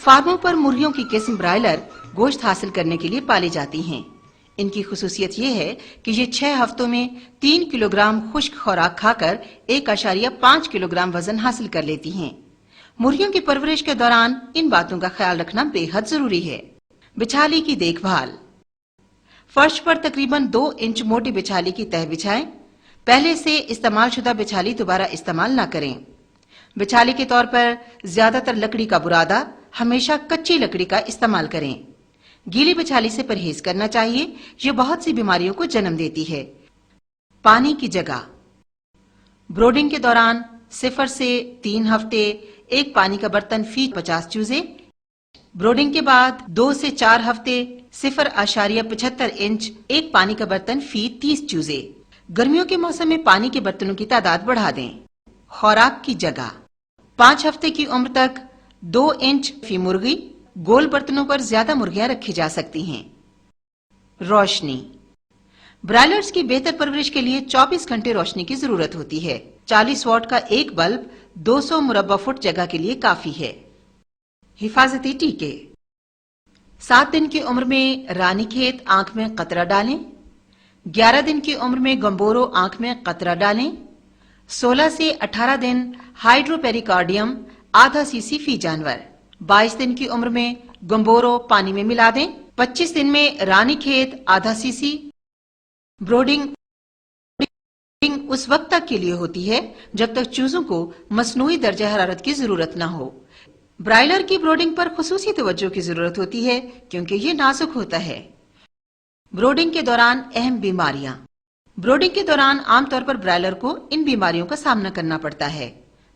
فارموں پر مرغیوں کی قسم برائلر گوشت حاصل کرنے کے لیے پالی جاتی ہیں۔ ان کی خصوصیت یہ ہے کہ یہ 6 ہفتوں میں 3 کلو گرام خشک خوراک کھا کر 1.5 کلو گرام وزن حاصل کر لیتی ہیں۔ مرغیوں کی پرورش کے دوران ان باتوں کا خیال رکھنا بے حد ضروری ہے۔ بچھالی کی دیکھ بھال۔ فرش پر تقریباً 2 انچ موٹی بچھالی کی تہ بچھائیں۔ پہلے سے استعمال شدہ بچھالی دوبارہ استعمال نہ کریں۔ بچھالی کے طور پر زیادہ تر لکڑی کا برادہ، ہمیشہ کچی لکڑی کا استعمال کریں۔ گیلی بچھالی سے پرہیز کرنا چاہیے، یہ بہت سی بیماریوں کو جنم دیتی ہے۔ پانی کی جگہ۔ بروڈنگ کے دوران 0 سے 3 ہفتے ایک پانی کا برتن فی 50 چوزے۔ بروڈنگ کے بعد 2 سے 4 ہفتے 0.75 انچ ایک پانی کا برتن فی 30 چوزے۔ گرمیوں کے موسم میں پانی کے برتنوں کی تعداد بڑھا دیں۔ خوراک کی جگہ۔ 5 ہفتے کی عمر تک 2 انچ فی مرغی، گول برتنوں پر زیادہ مرغیاں رکھی جا سکتی ہیں۔ روشنی۔ برائلرز کی بہتر پرورش کے لیے 24 گھنٹے روشنی کی ضرورت ہوتی ہے۔ 40 واٹ کا ایک بلب 200 مربع فٹ جگہ کے لیے کافی ہے۔ حفاظتی ٹیکے۔ 7 دن کی عمر میں رانی کھیت آنکھ میں قطرہ ڈالیں۔ 11 دن کی عمر میں گمبورو آنکھ میں قطرہ ڈالیں۔ 16 سے 18 دن ہائیڈرو پیریکارڈیم آدھا cc فی جانور۔ 22 دن کی عمر میں گمبورو پانی میں ملا دیں۔ 25 دن میں رانی کھیت آدھا cc۔ بروڈنگ اس وقت تک کے لیے ہوتی ہے جب تک چوزوں کو مصنوعی درجہ حرارت کی ضرورت نہ ہو۔ برائلر کی بروڈنگ پر خصوصی توجہ کی ضرورت ہوتی ہے کیونکہ یہ نازک ہوتا ہے۔ بروڈنگ کے دوران اہم بیماریاں۔ بروڈنگ کے دوران عام طور پر برائلر کو ان بیماریوں کا سامنا کرنا پڑتا ہے: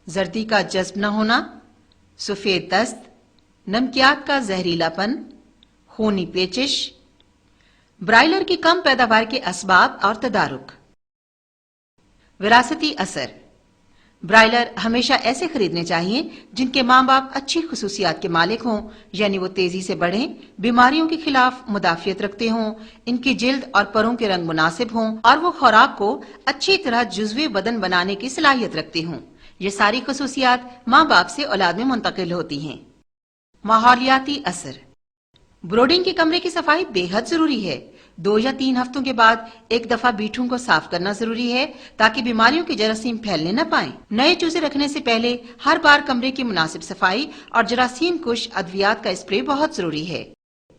زردی کا جذب نہ ہونا، سفید دست، نمکیات کا زہریلا پن، خونی پیچش۔ برائلر کی کم پیداوار کے اسباب اور تدارک۔ وراثتی اثر۔ برائلر ہمیشہ ایسے خریدنے چاہیے جن کے ماں باپ اچھی خصوصیات کے مالک ہوں، یعنی وہ تیزی سے بڑھیں، بیماریوں کے خلاف مدافعت رکھتے ہوں، ان کی جلد اور پروں کے رنگ مناسب ہوں اور وہ خوراک کو اچھی طرح جزوی بدن بنانے کی صلاحیت رکھتے ہوں۔ یہ ساری خصوصیات ماں باپ سے اولاد میں منتقل ہوتی ہیں۔ ماحولیاتی اثر۔ بروڈنگ کے کمرے کی صفائی بے حد ضروری ہے۔ 2 یا 3 ہفتوں کے بعد ایک دفعہ بیٹھوں کو صاف کرنا ضروری ہے تاکہ بیماریوں کے جراثیم پھیلنے نہ پائیں۔ نئے چوزے رکھنے سے پہلے ہر بار کمرے کی مناسب صفائی اور جراثیم کش ادویات کا اسپرے بہت ضروری ہے۔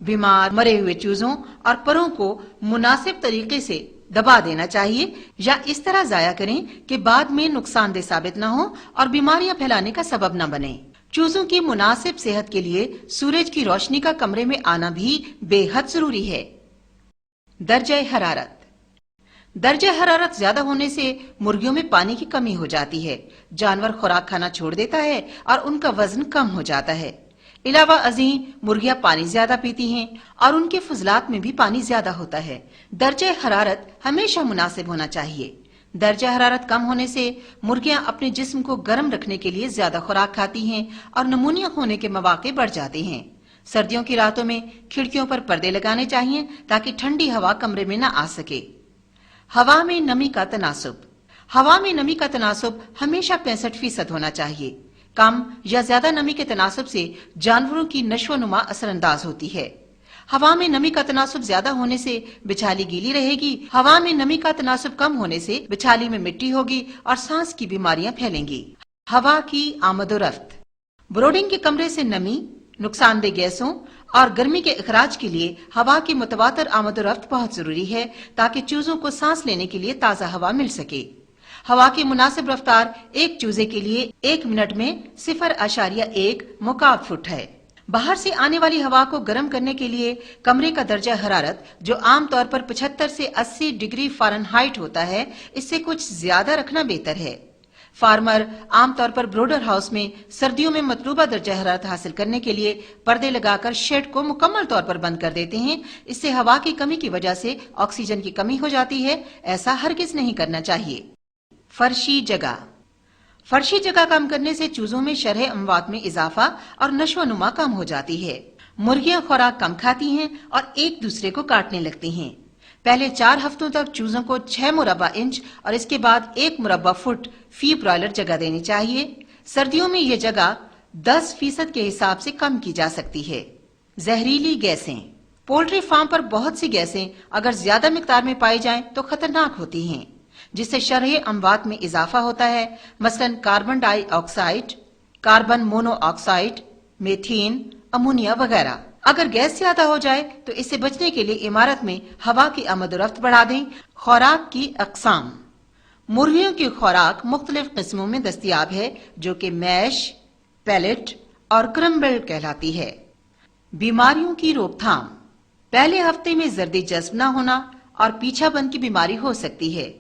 بیمار مرے ہوئے چوزوں اور پروں کو مناسب طریقے سے دبا دینا چاہیے یا اس طرح ضائع کریں کہ بعد میں نقصان دہ ثابت نہ ہو اور بیماریاں پھیلانے کا سبب نہ بنے۔ چوزوں کی مناسب صحت کے لیے سورج کی روشنی کا کمرے میں آنا بھی بے حد ضروری ہے۔ درجہ حرارت۔ درجہ حرارت زیادہ ہونے سے مرغیوں میں پانی کی کمی ہو جاتی ہے، جانور خوراک کھانا چھوڑ دیتا ہے اور ان کا وزن کم ہو جاتا ہے۔ علاوہ ازیں مرغیاں پانی زیادہ پیتی ہیں اور ان کے فضلات میں بھی پانی زیادہ ہوتا ہے۔ درجہ حرارت ہمیشہ مناسب ہونا چاہیے۔ درجہ حرارت کم ہونے سے مرغیاں اپنے جسم کو گرم رکھنے کے لیے زیادہ خوراک کھاتی ہیں اور نمونیا ہونے کے مواقع بڑھ جاتے ہیں۔ سردیوں کی راتوں میں کھڑکیوں پر پردے لگانے چاہیے تاکہ ٹھنڈی ہوا کمرے میں نہ آ سکے۔ ہوا میں نمی کا تناسب۔ ہوا میں نمی کا تناسب ہمیشہ 65% ہونا چاہیے۔ کم یا زیادہ نمی کے تناسب سے جانوروں کی نشو و نما اثر انداز ہوتی ہے۔ ہوا میں نمی کا تناسب زیادہ ہونے سے بچھالی گیلی رہے گی، ہوا میں نمی کا تناسب کم ہونے سے بچھالی میں مٹی ہوگی اور سانس کی بیماریاں پھیلیں گی۔ ہوا کی آمد و رفت۔ بروڈنگ کے کمرے سے نمی، نقصان دہ گیسوں اور گرمی کے اخراج کے لیے ہوا کی متواتر آمد و رفت بہت ضروری ہے تاکہ چوزوں کو سانس لینے کے لیے تازہ ہوا مل سکے۔ ہوا کی مناسب رفتار ایک چوزے کے لیے 1 منٹ میں 0.1 مکعب فٹ ہے۔ باہر سے آنے والی ہوا کو گرم کرنے کے لیے کمرے کا درجہ حرارت جو عام طور پر 75 سے 80 ڈگری فارنہائٹ ہوتا ہے، اس سے کچھ زیادہ رکھنا بہتر ہے۔ فارمر عام طور پر بروڈر ہاؤس میں سردیوں میں مطلوبہ درجہ حرارت حاصل کرنے کے لیے پردے لگا کر شیڈ کو مکمل طور پر بند کر دیتے ہیں۔ اس سے ہوا کی کمی کی وجہ سے آکسیجن کی کمی ہو جاتی ہے، ایسا ہرگز نہیں کرنا چاہیے۔ فرشی جگہ۔ فرشی جگہ کم کرنے سے چوزوں میں شرح اموات میں اضافہ اور نشو و نما کم ہو جاتی ہے۔ مرغیاں خوراک کم کھاتی ہیں اور ایک دوسرے کو کاٹنے لگتی ہیں۔ پہلے 4 ہفتوں تک چوزوں کو 6 مربع انچ اور اس کے بعد 1 مربع فٹ فی برائلر جگہ دینی چاہیے۔ سردیوں میں یہ جگہ 10% کے حساب سے کم کی جا سکتی ہے۔ زہریلی گیسیں۔ پولٹری فارم پر بہت سی گیسیں اگر زیادہ مقدار میں پائی جائیں تو خطرناک ہوتی ہیں، جس سے شرح اموات میں اضافہ ہوتا ہے، مثلا carbon dioxide, carbon monoxide, methane, ammonia وغیرہ۔ اگر گیس زیادہ ہو جائے تو اس سے بچنے کے لیے عمارت میں ہوا کی آمد و رفت بڑھا دیں۔ خوراک کی اقسام۔ مرغیوں کی خوراک مختلف قسموں میں دستیاب ہے، جو کہ میش، پیلٹ اور کرمبل کہلاتی ہے۔ بیماریوں کی روک تھام۔ پہلے ہفتے میں زردی جذب نہ ہونا اور پیچھا بند کی بیماری ہو سکتی ہے۔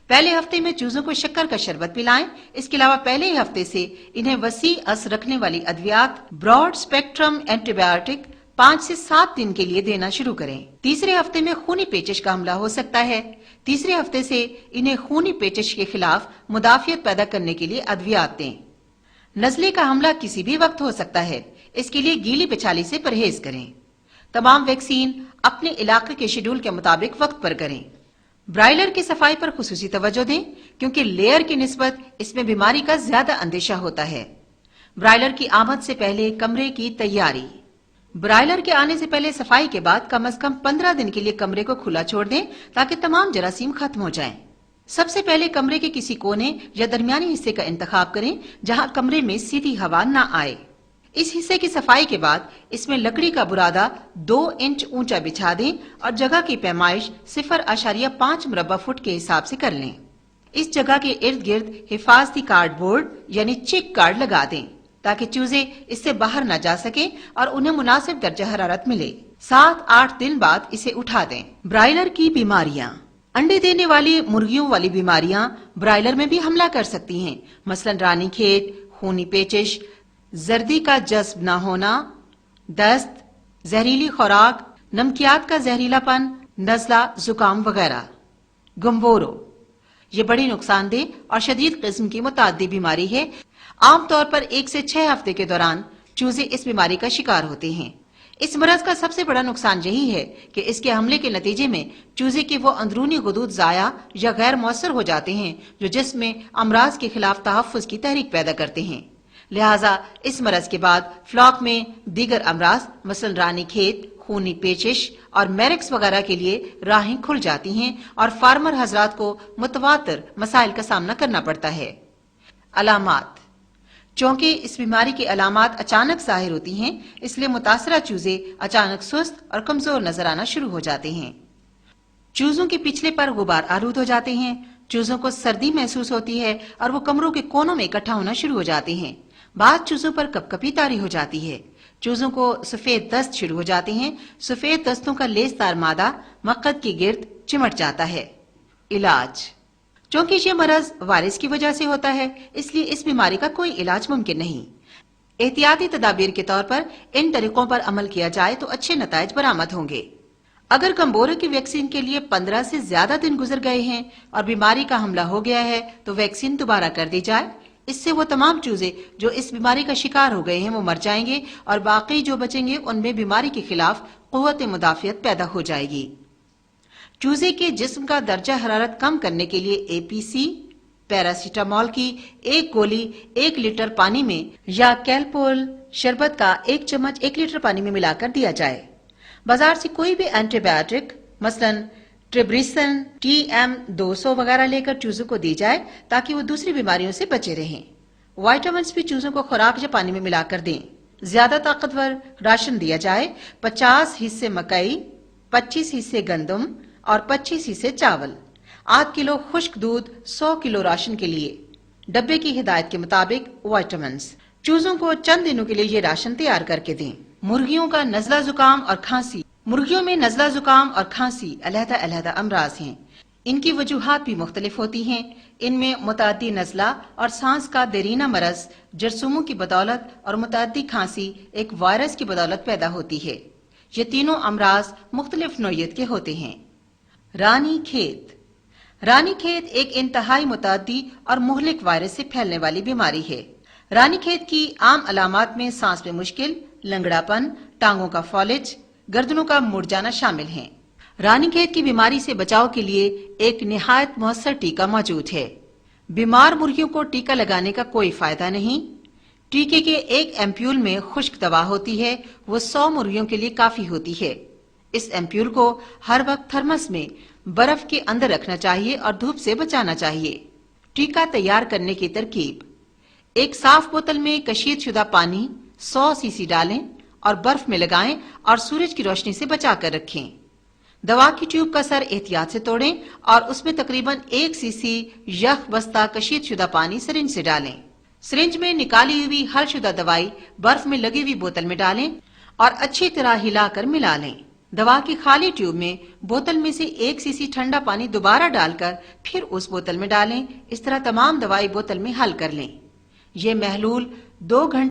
پہلے ہفتے میں چوزوں کو شکر کا شربت پلائیں۔ اس کے علاوہ پہلے ہفتے سے انہیں وسیع اثر رکھنے والی ادویات، براڈ سپیکٹرم اینٹی بایوٹک 5 سے 7 دن کے لیے دینا شروع کریں۔ تیسرے ہفتے میں خونی پیچش کا حملہ ہو سکتا ہے۔ تیسرے ہفتے سے انہیں خونی پیچش کے خلاف مدافعت پیدا کرنے کے لیے ادویات دیں۔ نزلے کا حملہ کسی بھی وقت ہو سکتا ہے، اس کے لیے گیلی بچھالی سے پرہیز کریں۔ تمام ویکسین اپنے علاقے کے شیڈول کے مطابق وقت پر کریں۔ برائلر کی صفائی پر خصوصی توجہ دیں، کیونکہ لیئر کی نسبت اس میں بیماری کا زیادہ اندیشہ ہوتا ہے۔ برائلر کی آمد سے پہلے کمرے کی تیاری۔ برائلر کے آنے سے پہلے صفائی کے بعد کم از کم 15 دن کے لیے کمرے کو کھلا چھوڑ دیں تاکہ تمام جراثیم ختم ہو جائیں۔ سب سے پہلے کمرے کے کسی کونے یا درمیانی حصے کا انتخاب کریں جہاں کمرے میں سیدھی ہوا نہ آئے۔ اس حصے کی صفائی کے بعد اس میں لکڑی کا برادہ 2 انچ اونچا بچھا دیں اور جگہ کی پیمائش 0.5 مربع فٹ کے حساب سے کر لیں۔ اس جگہ کے ارد گرد حفاظتی کارڈ بورڈ یعنی چیک کارڈ لگا دیں تاکہ چوزے اس سے باہر نہ جا سکیں اور انہیں مناسب درجہ حرارت ملے۔ 7-8 دن بعد اسے اٹھا دیں۔ برائلر کی بیماریاں۔ انڈے دینے والی مرغیوں والی بیماریاں برائلر میں بھی حملہ کر سکتی ہیں، مثلا رانی کھیت، خونی پیچش، زردی کا جذب نہ ہونا، دست، زہریلی خوراک، نمکیات کا زہریلا پن، نزلہ، زکام وغیرہ۔ گمبورو۔ یہ بڑی نقصان دہ اور شدید قسم کی متعدی بیماری ہے۔ عام طور پر 1 سے 6 ہفتے کے دوران چوزے اس بیماری کا شکار ہوتے ہیں۔ اس مرض کا سب سے بڑا نقصان یہی ہے کہ اس کے حملے کے نتیجے میں چوزے کے وہ اندرونی غدود ضائع یا غیر مؤثر ہو جاتے ہیں جو جسم میں امراض کے خلاف تحفظ کی تحریک پیدا کرتے ہیں۔ لہٰذا اس مرض کے بعد فلاک میں دیگر امراض مثلا رانی کھیت، خونی پیچش اور میرکس وغیرہ کے لیے راہیں کھل جاتی ہیں اور فارمر حضرات کو متواتر مسائل کا سامنا کرنا پڑتا ہے۔ علامات۔ چونکہ اس بیماری کی علامات اچانک ظاہر ہوتی ہیں، اس لیے متاثرہ چوزے اچانک سست اور کمزور نظر آنا شروع ہو جاتے ہیں۔ چوزوں کے پچھلے پر غبار آلود ہو جاتے ہیں، چوزوں کو سردی محسوس ہوتی ہے اور وہ کمروں کے کونوں میں اکٹھا ہونا شروع ہو جاتے ہیں۔ بعض چوزوں پر کپکپی طاری ہو جاتی ہے۔ چوزوں کو سفید دست شروع ہو جاتے ہیں۔ سفید دستوں کا لیسدار مادہ مقعد کے گرد چمٹ جاتا ہے۔ علاج۔ چونکہ یہ مرض وائرس کی وجہ سے ہوتا ہے، اس لیے اس بیماری کا کوئی علاج ممکن نہیں۔ احتیاطی تدابیر کے طور پر ان طریقوں پر عمل کیا جائے تو اچھے نتائج برآمد ہوں گے۔ اگر گمبورو کی ویکسین کے لیے 15 سے زیادہ دن گزر گئے ہیں اور بیماری کا حملہ ہو گیا ہے تو ویکسین دوبارہ کر دی جائے۔ اس سے وہ تمام چوزے جو اس بیماری کا شکار ہو گئے ہیں وہ مر جائیں گے اور باقی جو بچیں گے ان میں بیماری کے خلاف قوت مدافعت پیدا ہو جائے گی۔ چوزے کے جسم کا درجہ حرارت کم کرنے کے لیے APC پیراسیٹامول کی 1 گولی 1 لیٹر پانی میں یا کیلپول شربت کا 1 چمچ 1 لیٹر پانی میں ملا کر دیا جائے۔ بازار سے کوئی بھی اینٹی بایوٹک مثلا ٹریبریسن، TM200 وغیرہ لے کر چوزوں کو دی جائے تاکہ وہ دوسری بیماریوں سے بچے رہیں۔ وائٹامنس بھی چوزوں کو خوراک یا پانی میں ملا کر دیں۔ زیادہ طاقتور راشن دیا جائے۔ 50 حصے مکئی، 25 حصے گندم اور 25 حصے چاول۔ 8 کلو خشک دودھ 100 کلو راشن کے لیے۔ ڈبے کی ہدایت کے مطابق وائٹامنس۔ چوزوں کو چند دنوں کے لیے یہ راشن تیار کر کے دیں۔ مرغیوں کا نزلہ زکام اور کھانسی۔ مرغیوں میں نزلہ زکام اور کھانسی علیحدہ علیحدہ امراض ہیں۔ ان کی وجوہات بھی مختلف ہوتی ہیں۔ ان میں متعدی نزلہ اور سانس کا دیرینہ مرض جرثوموں کی بدولت اور متعدی کھانسی ایک وائرس کی بدولت پیدا ہوتی ہے۔ یہ تینوں امراض مختلف نوعیت کے ہوتے ہیں۔ رانی کھیت۔ رانی کھیت ایک انتہائی متعدی اور مہلک وائرس سے پھیلنے والی بیماری ہے۔ رانی کھیت کی عام علامات میں سانس میں مشکل، لنگڑا پن، ٹانگوں کا فالج، گردنوں کا مڑ جانا شامل ہیں۔ رانی کھیت کی بیماری سے بچاؤ کے لیے ایک نہایت مؤثر ٹیکہ موجود ہے۔ بیمار مرغیوں کو ٹیکہ لگانے کا کوئی فائدہ نہیں۔ ٹیکے کے ایک ایمپیول میں خشک دوا ہوتی ہے، وہ 100 مرغیوں کے لیے کافی ہوتی ہے۔ اس ایمپیول کو ہر وقت تھرمس میں برف کے اندر رکھنا چاہیے اور دھوپ سے بچانا چاہیے۔ ٹیکا تیار کرنے کی ترکیب: ایک صاف بوتل میں کشید شدہ پانی 100 سی سی ڈالیں اور برف میں لگائیں اور سورج کی روشنی سے بچا کر رکھیں۔ دوا کی ٹیوب کا سر احتیاط سے توڑیں اور اس میں تقریباً 1 سی سی یخ بستہ کشید شدہ پانی سرنج سے ڈالیں۔ سرنج میں نکالی ہوئی حل شدہ دوائی برف میں لگی ہوئی بوتل میں ڈالیں اور اچھی طرح ہلا کر ملا لیں۔ دوا کی خالی ٹیوب میں بوتل میں سے 1 سی سی ٹھنڈا پانی دوبارہ ڈال کر پھر اس بوتل میں ڈالیں۔ اس طرح تمام دوائی بوتل میں حل کر لیں۔ یہ محلول 2 گھنٹے